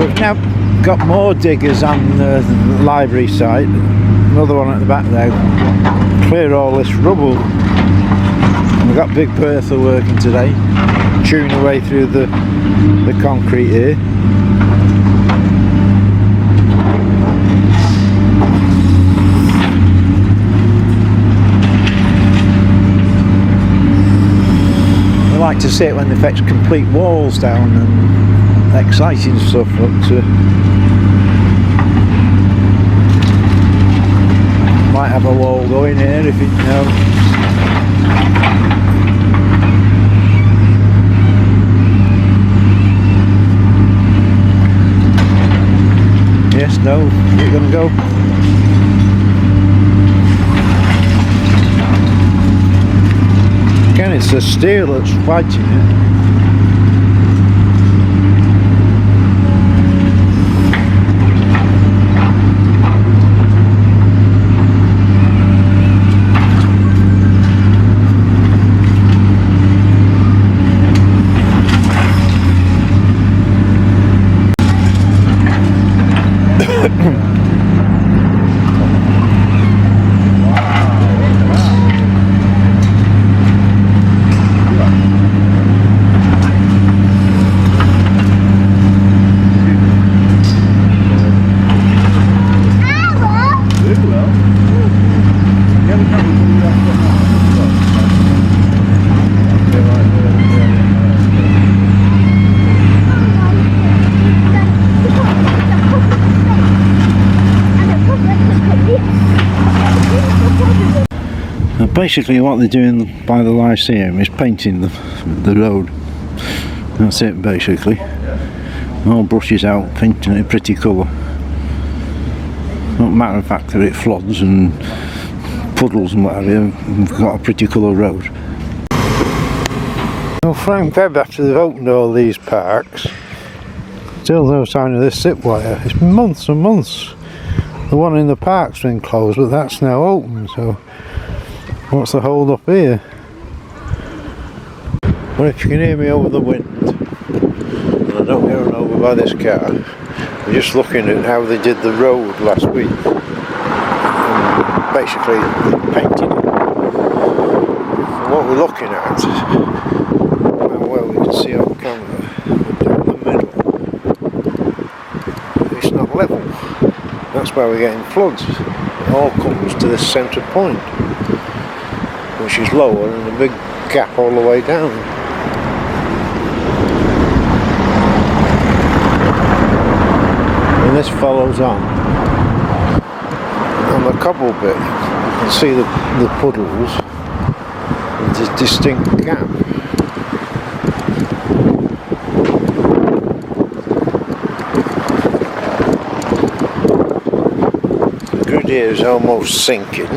We've now got more diggers on the library site, another one at the back there, clear all this rubble. And we've got Big Bertha working today, chewing away through the concrete here. I like to see it when they fetch complete walls down and exciting stuff up to. Might have a wall going here if it Yes, no, you're gonna go. Again, it's the steel that's fighting it. Basically what they're doing by the Lyceum is painting the road. That's it basically. All brushes out, painting it a pretty colour. Not a matter of fact that it floods and puddles and what have you, we've got a pretty colour road. Well, Frank Webb, after they've opened all these parks, still no sign of this zipwire. It's been months and months. The one in the park's been closed, but that's now open, so what's the hold up here? Well, if you can hear me over the wind, and I don't get run over by this car, we're just looking at how they did the road last week. And basically, they painted it. And what we're looking at, how well we can see on camera, down the middle, it's not level. That's why we're getting floods. It all comes to this centre point, which is lower and a big gap all the way down. And this follows on the cobble bit. You can see the puddles with a distinct gap. The grid here is almost sinking.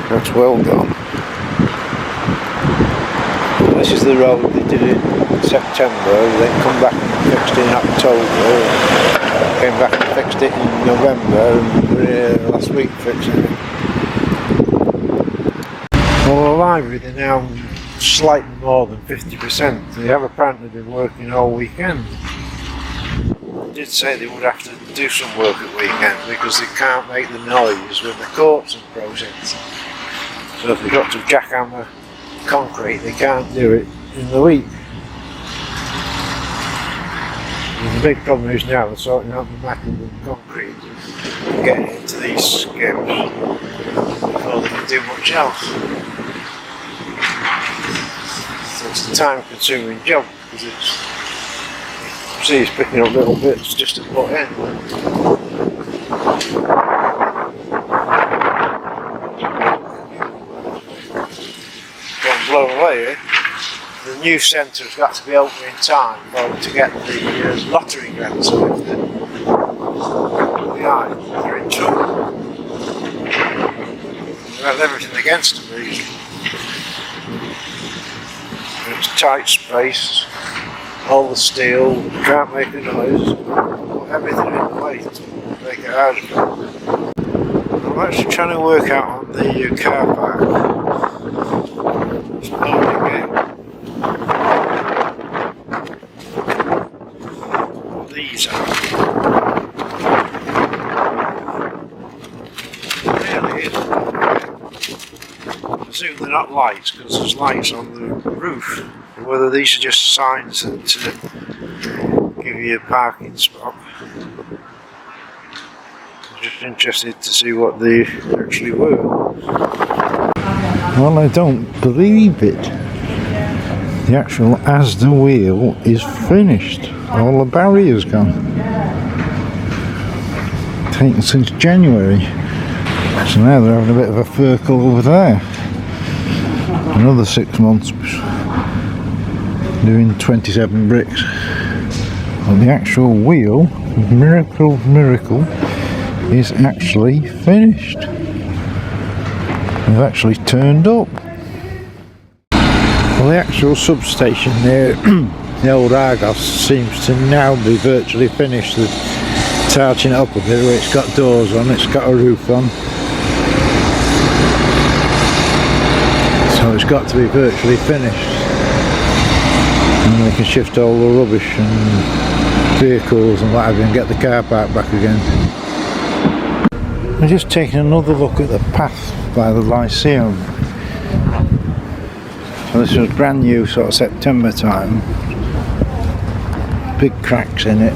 That's well gone. This is the road they did in September, then come back and fixed it in October, came back and fixed it in November, and we're here last week fixing it. Well, the library, they're now slightly more than 50%. They have apparently been working all weekend. They did say they would have to do some work at weekend because they can't make the noise when the courts are processing. So if they've got to jackhammer concrete, they can't do it in the week. And the big problem is now they're sorting out the metal and concrete and getting into these skips before they can do much else. So it's a time-consuming job because it's picking up little bits just at what end. Blown away. The new centre's got to be open in time for them to get the lottery grant, so if they're behind, they're in trouble. They have everything against them really. It's tight space, all the steel, can't make a noise, put everything in place to make it hard. I'm actually trying to work out on the car park. not lights, because there's lights on the roof. Whether these are just signs that give you a parking spot. I'm just interested to see what they actually were. Well, I don't believe it. The actual Asda wheel is finished. All the barriers gone. Taken since January. So now they're having a bit of a circle over there. Another 6 months doing 27 bricks. Well, the actual wheel, miracle, is actually finished. They've actually turned up. Well, the actual substation there, the old Argos, seems to now be virtually finished. They're touching it up a bit where it's got doors on, it's got a roof on. So it's got to be virtually finished. And they can shift all the rubbish and vehicles and what have you and get the car park back again. I'm just taking another look at the path by the Lyceum. So this was brand new, sort of September time. Big cracks in it.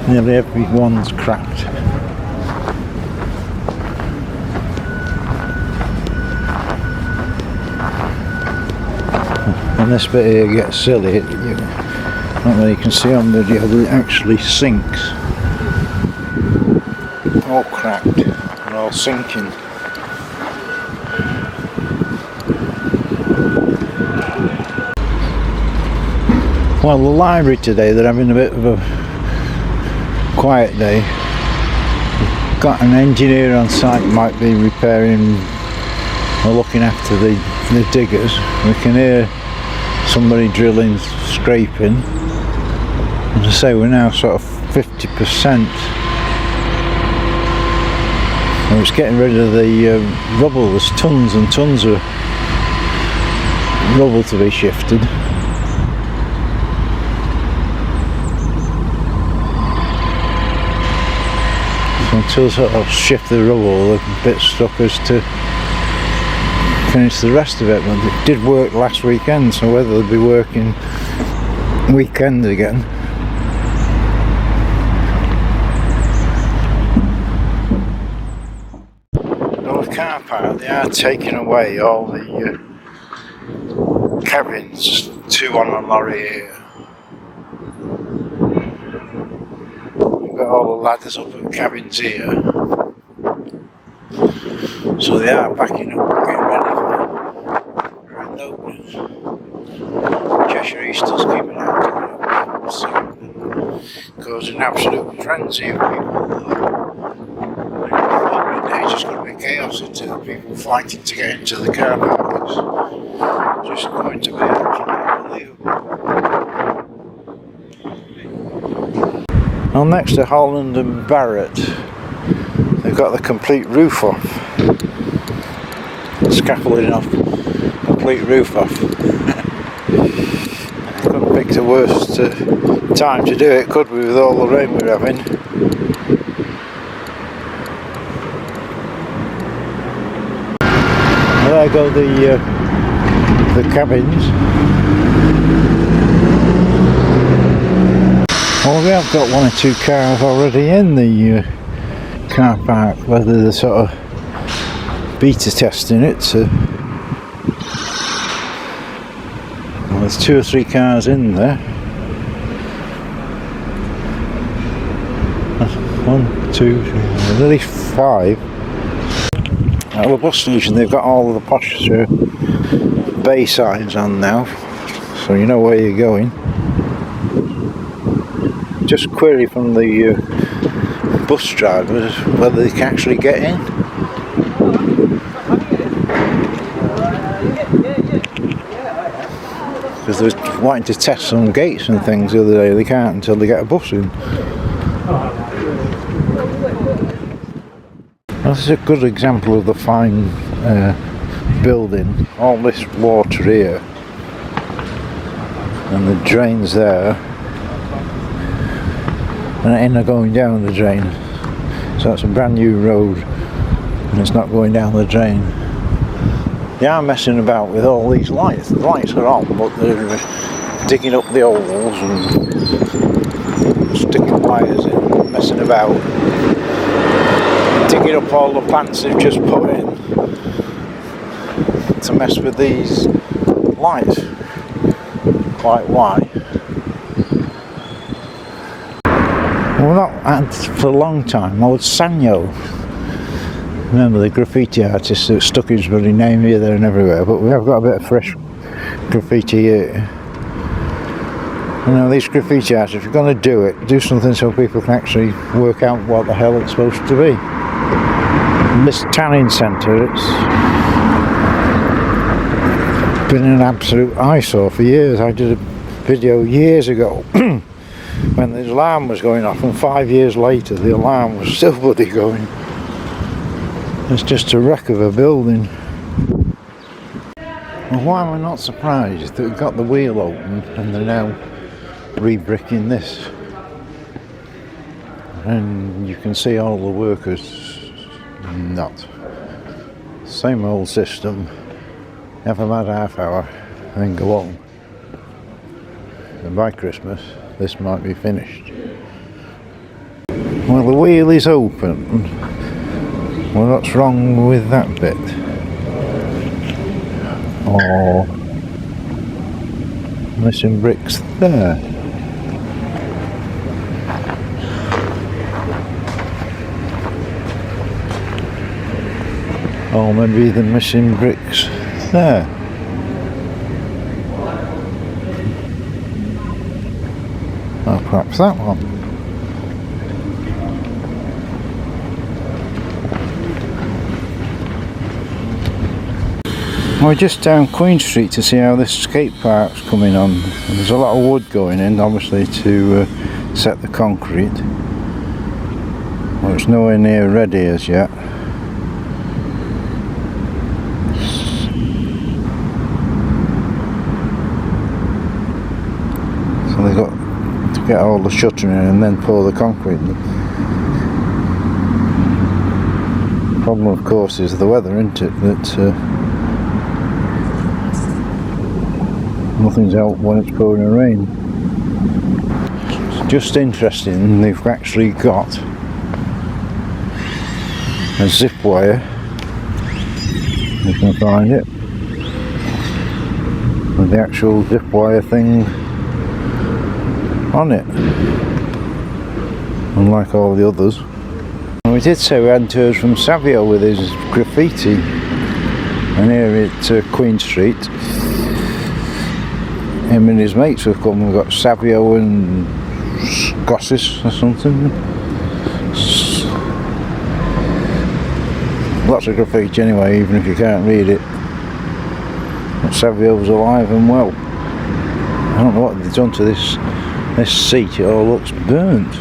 Nearly every one's cracked. And this bit here gets silly. Not that you can see on the video, but it actually sinks. All cracked and all sinking. Well, the library today, they're having a bit of a quiet day. We've got an engineer on site, might be repairing or looking after the diggers. We can hear somebody drilling, scraping. As I say, we're now sort of 50%. And it's getting rid of the rubble. There's tons and tons of rubble to be shifted. So until sort of shift the rubble, the bit stuck as to finish the rest of it. But it did work last weekend, so whether they'll be working weekend again. Car park, they are taking away all the cabins, 2 on a lorry here. We've got all the ladders up at cabins here. So they are backing up, getting ready for grand openers. Cheshire Easter's keeping out soon, causing absolute frenzy of people. It's just going to be chaos into the people fighting to get into the car park. It's just going to be absolutely unbelievable. Well, next to Holland and Barrett, they've got the complete roof off. Scaffolding off, complete roof off. Couldn't pick the worst time to do it, could we, with all the rain we're having? There go the cabins. Well, we have got 1 or 2 cars already in the car park, whether they're sort of beta testing it. So, well, there's 2 or 3 cars in there. 1, 2, 3, nearly 5. At the bus station, they've got all of the posh bay signs on now, so you know where you're going. Just query from the bus drivers whether they can actually get in. Because they're wanting to test some gates and things the other day, they can't until they get a bus in. This is a good example of the fine building. All this water here and the drains there, and it ain't going down the drain. So that's a brand new road and it's not going down the drain. they are messing about with all these lights. The lights are on, but they're digging up the holes and sticking wires in, messing about, digging up all the plants they've just put in to mess with these lights. Quite why? Well, not had for a long time. Old Sanyo. Remember the graffiti artist that stuck his bloody name here, there and everywhere, but we have got a bit of fresh graffiti here. You know, these graffiti artists, if you're going to do it, do something so people can actually work out what the hell it's supposed to be. And this tanning centre, it's been an absolute eyesore for years. I did a video years ago when the alarm was going off, and 5 years later the alarm was still bloody going. It's just a wreck of a building. Well, why am I not surprised that we've got the wheel open and they're now re-bricking this? And you can see all the workers not. Same old system. Have a mad half hour and then go on. And by Christmas this might be finished. Well, the wheel is open. Well, what's wrong with that bit? Oh, missing bricks there. Or maybe the missing bricks there. Or perhaps that one. We're just down Queen Street to see how this skate park's coming on. And there's a lot of wood going in, obviously, to set the concrete. Well, it's nowhere near ready as yet. So they've got to get all the shuttering in and then pour the concrete. The problem, of course, is the weather, isn't it? That nothing's out when it's pouring rain. It's just interesting, they've actually got a zip wire, you can find it, with the actual zip wire thing on it, unlike all the others. And we did say we hadn't heard from Savio with his graffiti, and here at Queen Street, him and his mates have come. We've got Savio and Scossis or something. Lots of graffiti anyway, even if you can't read it. But Savio's alive and well. I don't know what they've done to this seat, it all looks burnt.